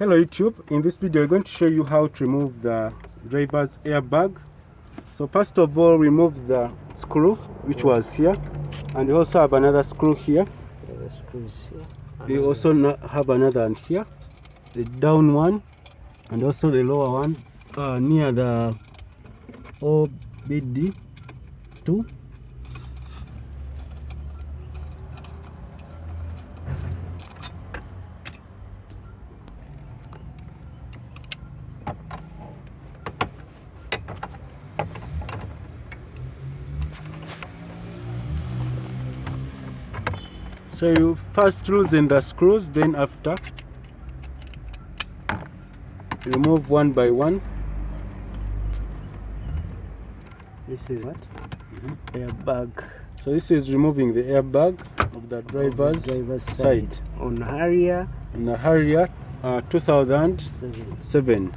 Hello YouTube, in this video I'm going to show you how to remove the driver's airbag. So first of all, remove the screw which was here, and you also have another screw here. The screw is here. You also have another one here, the down one and also the lower one near the OBD2. So you first loosen the screws, then after remove one by one. This is what? Airbag. So this is removing the airbag of the driver's side on Harrier. On the Harrier 2007.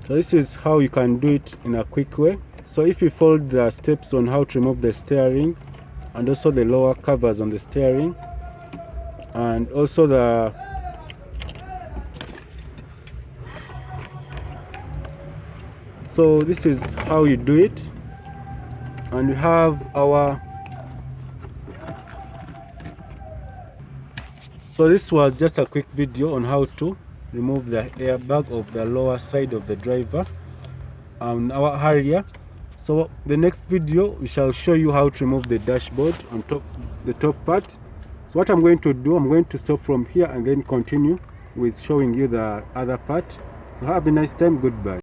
So this is how you can do it in a quick way. So if you follow the steps on how to remove the steering and also the lower covers on the steering and also the so this is how you do it. And we have our so this was just a quick video on how to remove the airbag of the lower side of the driver on our Harrier. So the next video we shall show you how to remove the dashboard on top, the top part. So what I'm going to do, I'm going to stop from here and then continue with showing you the other part. So have a nice time. Goodbye.